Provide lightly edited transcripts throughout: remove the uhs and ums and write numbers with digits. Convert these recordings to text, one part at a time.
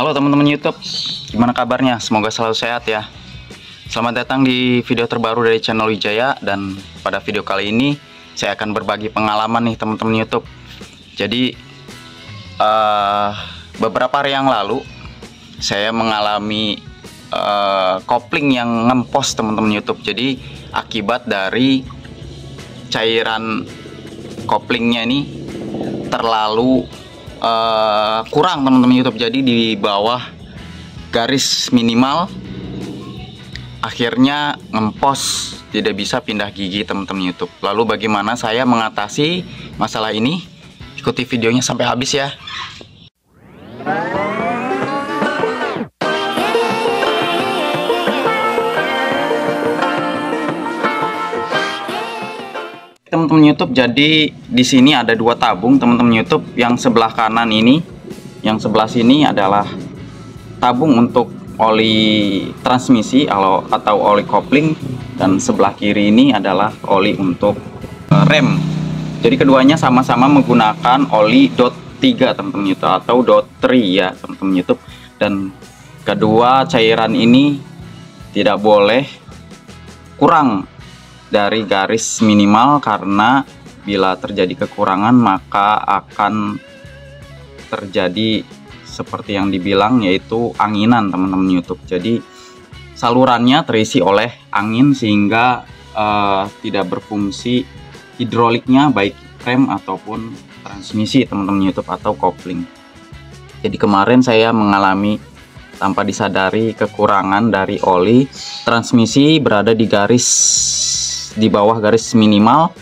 Halo teman-teman YouTube, gimana kabarnya? Semoga selalu sehat ya. Selamat datang di video terbaru dari channel Wijaya. Dan pada video kali ini saya akan berbagi pengalaman nih teman-teman YouTube. Jadi beberapa hari yang lalu saya mengalami kopling yang ngempos teman-teman YouTube. Jadi akibat dari cairan koplingnya ini terlalu kurang teman-teman YouTube. Jadi di bawah garis minimal, akhirnya ngempos, tidak bisa pindah gigi teman-teman YouTube. Lalu bagaimana saya mengatasi masalah ini? Ikuti videonya sampai habis ya. Teman-teman YouTube, jadi di sini ada dua tabung teman-teman YouTube. Yang sebelah kanan ini, yang sebelah sini adalah tabung untuk oli transmisi atau oli kopling, dan sebelah kiri ini adalah oli untuk rem. Jadi keduanya sama-sama menggunakan oli dot 3 teman-teman YouTube atau dot 3 ya teman-teman YouTube. Dan kedua cairan ini tidak boleh kurang dari garis minimal, karena bila terjadi kekurangan maka akan terjadi seperti yang dibilang, yaitu anginan teman-teman YouTube. Jadi salurannya terisi oleh angin sehingga tidak berfungsi hidroliknya, baik rem ataupun transmisi teman-teman YouTube atau kopling. Jadi kemarin saya mengalami tanpa disadari kekurangan dari oli transmisi berada di bawah garis minimal,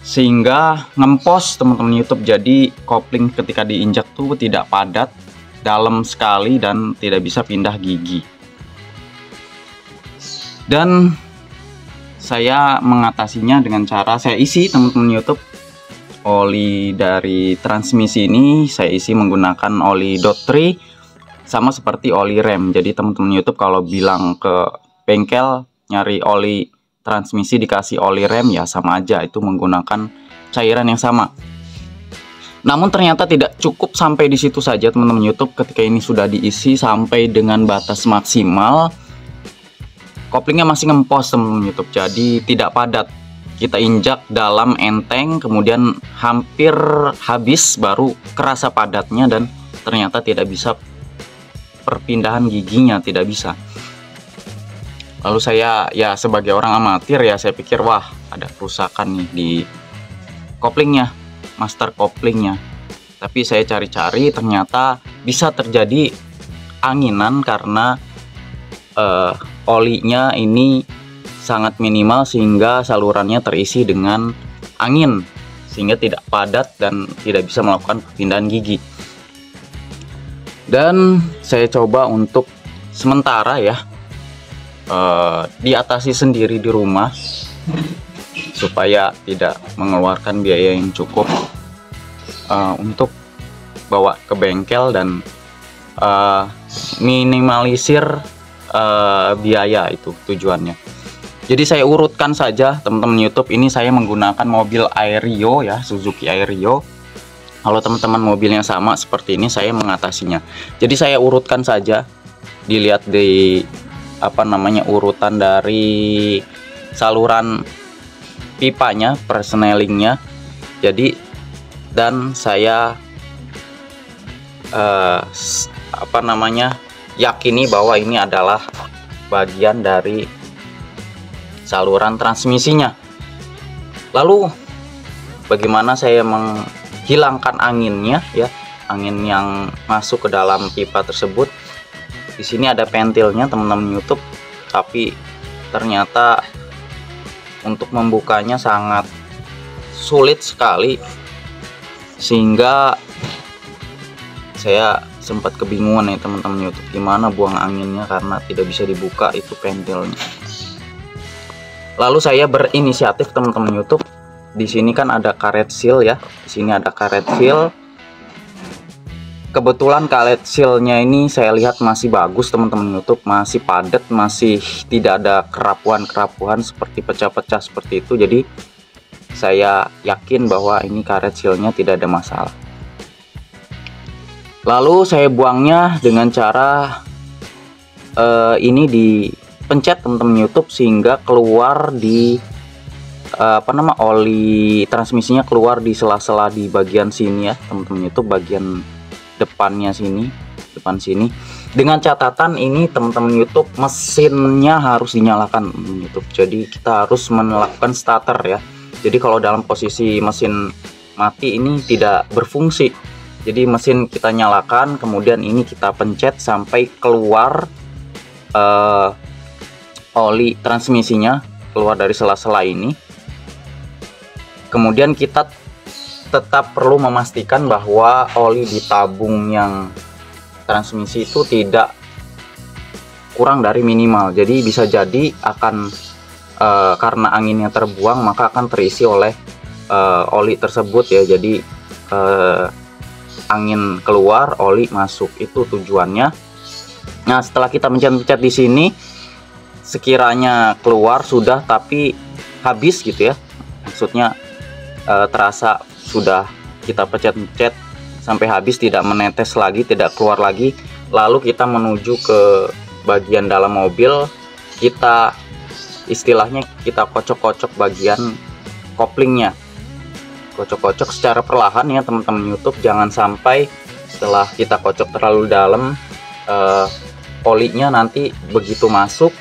sehingga ngempos teman-teman YouTube. Jadi kopling ketika diinjak tuh tidak padat, dalam sekali, dan tidak bisa pindah gigi. Dan saya mengatasinya dengan cara saya isi teman-teman YouTube oli dari transmisi ini. Saya isi menggunakan oli dot 3 sama seperti oli rem. Jadi teman-teman YouTube kalau bilang ke bengkel nyari oli transmisi dikasih oli rem, ya sama aja, itu menggunakan cairan yang sama. Namun ternyata tidak cukup sampai di situ saja teman-teman YouTube. Ketika ini sudah diisi sampai dengan batas maksimal, koplingnya masih ngempos teman-teman YouTube. Jadi tidak padat. Kita injak dalam enteng, kemudian hampir habis baru kerasa padatnya, dan ternyata tidak bisa perpindahan giginya, tidak bisa. Lalu saya ya sebagai orang amatir ya, saya pikir wah ada kerusakan nih di koplingnya, master koplingnya. Tapi saya cari-cari ternyata bisa terjadi anginan karena olinya ini sangat minimal sehingga salurannya terisi dengan angin, sehingga tidak padat dan tidak bisa melakukan perpindahan gigi. Dan saya coba untuk sementara ya diatasi sendiri di rumah supaya tidak mengeluarkan biaya yang cukup untuk bawa ke bengkel dan minimalisir biaya, itu tujuannya. Jadi saya urutkan saja teman-teman YouTube. Ini saya menggunakan mobil Aerio ya, Suzuki Aerio. Kalau teman-teman mobilnya sama seperti ini, saya mengatasinya. Jadi saya urutkan saja, dilihat di urutan dari saluran pipanya, persnelingnya. Jadi dan saya yakini bahwa ini adalah bagian dari saluran transmisinya. Lalu bagaimana saya menghilangkan anginnya ya, angin yang masuk ke dalam pipa tersebut. Di sini ada pentilnya teman-teman YouTube, tapi ternyata untuk membukanya sangat sulit sekali, sehingga saya sempat kebingungan nih teman-teman YouTube, gimana buang anginnya karena tidak bisa dibuka itu pentilnya. Lalu saya berinisiatif teman-teman YouTube. Di sini kan ada karet seal ya, di sini ada karet seal. Kebetulan karet sealnya ini saya lihat masih bagus teman-teman YouTube, masih padat, masih tidak ada kerapuhan-kerapuhan seperti pecah-pecah seperti itu. Jadi saya yakin bahwa ini karet sealnya tidak ada masalah. Lalu saya buangnya dengan cara ini dipencet teman-teman YouTube sehingga keluar di oli transmisinya keluar di sela-sela di bagian sini ya teman-teman YouTube, bagian depannya sini, depan sini. Dengan catatan ini teman-teman YouTube, mesinnya harus dinyalakan YouTube. Jadi kita harus melakukan starter ya. Jadi kalau dalam posisi mesin mati ini tidak berfungsi. Jadi mesin kita nyalakan, kemudian ini kita pencet sampai keluar oli transmisinya, keluar dari sela-sela ini. Kemudian kita tetap perlu memastikan bahwa oli di tabung yang transmisi itu tidak kurang dari minimal. Jadi bisa jadi akan karena anginnya terbuang maka akan terisi oleh oli tersebut ya. Jadi angin keluar, oli masuk, itu tujuannya. Nah, setelah kita pencet-pencet di sini, sekiranya keluar sudah tapi habis gitu ya, maksudnya terasa sudah kita pencet-pencet sampai habis, tidak menetes lagi, tidak keluar lagi, lalu kita menuju ke bagian dalam mobil, kita istilahnya kita kocok-kocok bagian koplingnya, kocok-kocok secara perlahan ya teman-teman YouTube. Jangan sampai setelah kita kocok terlalu dalam, olinya nanti begitu masuk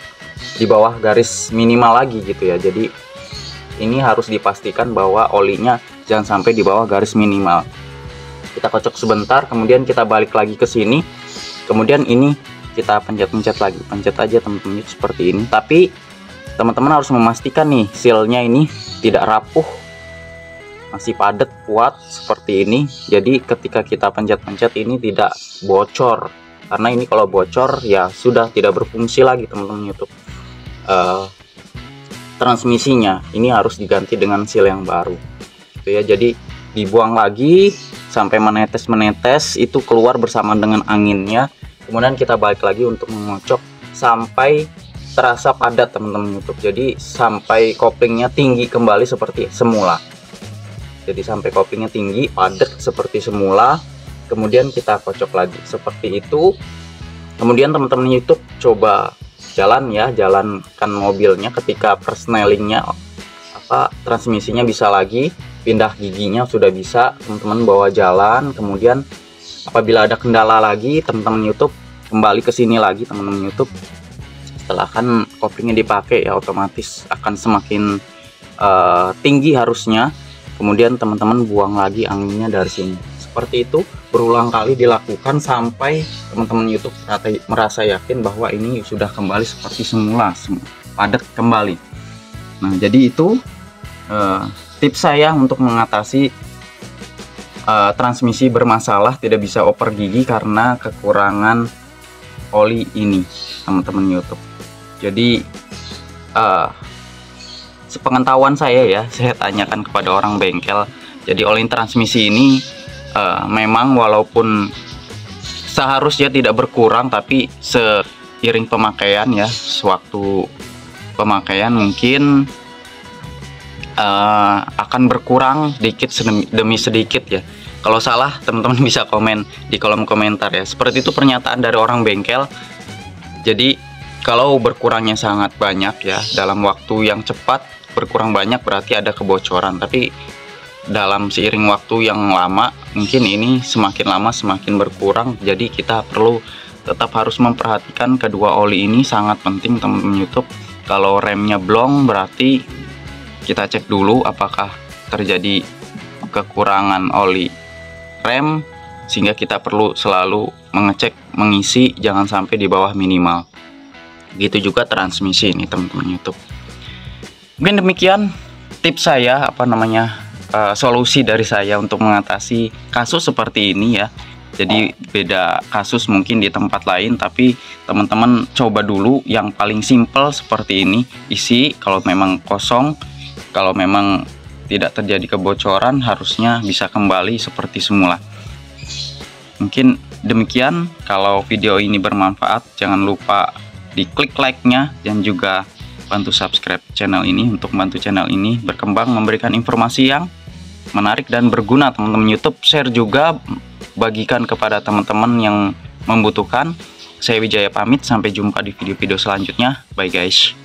di bawah garis minimal lagi gitu ya. Jadi ini harus dipastikan bahwa olinya jangan sampai di bawah garis minimal. Kita kocok sebentar, kemudian kita balik lagi ke sini, kemudian ini kita pencet-pencet lagi, pencet aja teman-teman seperti ini. Tapi teman-teman harus memastikan nih sealnya ini tidak rapuh, masih padat kuat seperti ini. Jadi ketika kita pencet-pencet ini tidak bocor, karena ini kalau bocor ya sudah tidak berfungsi lagi teman-teman YouTube. Transmisinya ini harus diganti dengan seal yang baru gitu ya. Jadi dibuang lagi sampai menetes itu keluar bersama dengan anginnya. Kemudian kita balik lagi untuk mengocok sampai terasa padat teman-teman YouTube. Jadi sampai koplingnya tinggi kembali seperti semula. Jadi sampai koplingnya tinggi, padat seperti semula. Kemudian kita kocok lagi seperti itu. Kemudian teman-teman YouTube coba jalankan mobilnya. Ketika persnelingnya transmisinya bisa lagi, pindah giginya sudah bisa, teman-teman bawa jalan. Kemudian apabila ada kendala lagi, teman-teman YouTube kembali ke sini lagi teman-teman YouTube. Setelah kan koplingnya dipakai ya, otomatis akan semakin tinggi harusnya. Kemudian teman-teman buang lagi anginnya dari sini. Seperti itu berulang kali dilakukan sampai teman-teman YouTube merasa yakin bahwa ini sudah kembali seperti semula, padat kembali. Nah, jadi itu tips saya untuk mengatasi transmisi bermasalah tidak bisa oper gigi karena kekurangan oli ini teman-teman YouTube. Jadi sepengetahuan saya ya, saya tanyakan kepada orang bengkel. Jadi oli transmisi ini memang walaupun seharusnya tidak berkurang, tapi seiring pemakaian ya, sewaktu pemakaian mungkin akan berkurang sedikit demi sedikit ya. Kalau salah teman-teman bisa komen di kolom komentar ya. Seperti itu pernyataan dari orang bengkel. Jadi kalau berkurangnya sangat banyak ya, dalam waktu yang cepat berkurang banyak berarti ada kebocoran. Tapi dalam seiring waktu yang lama, mungkin ini semakin lama semakin berkurang. Jadi kita perlu tetap harus memperhatikan kedua oli ini, sangat penting teman-teman YouTube. Kalau remnya blong berarti kita cek dulu apakah terjadi kekurangan oli rem, sehingga kita perlu selalu mengecek, mengisi, jangan sampai di bawah minimal. Begitu juga transmisi ini teman-teman YouTube. Mungkin demikian tips saya, solusi dari saya untuk mengatasi kasus seperti ini ya. Jadi beda kasus mungkin di tempat lain, tapi teman-teman coba dulu yang paling simple seperti ini. Isi kalau memang kosong, kalau memang tidak terjadi kebocoran, harusnya bisa kembali seperti semula. Mungkin demikian. Kalau video ini bermanfaat, jangan lupa diklik like-nya dan juga bantu subscribe channel ini untuk membantu channel ini berkembang, memberikan informasi yang menarik dan berguna teman-teman YouTube. Share juga bagikan kepada teman-teman yang membutuhkan. Saya Wijaya pamit, sampai jumpa di video-video selanjutnya. Bye guys.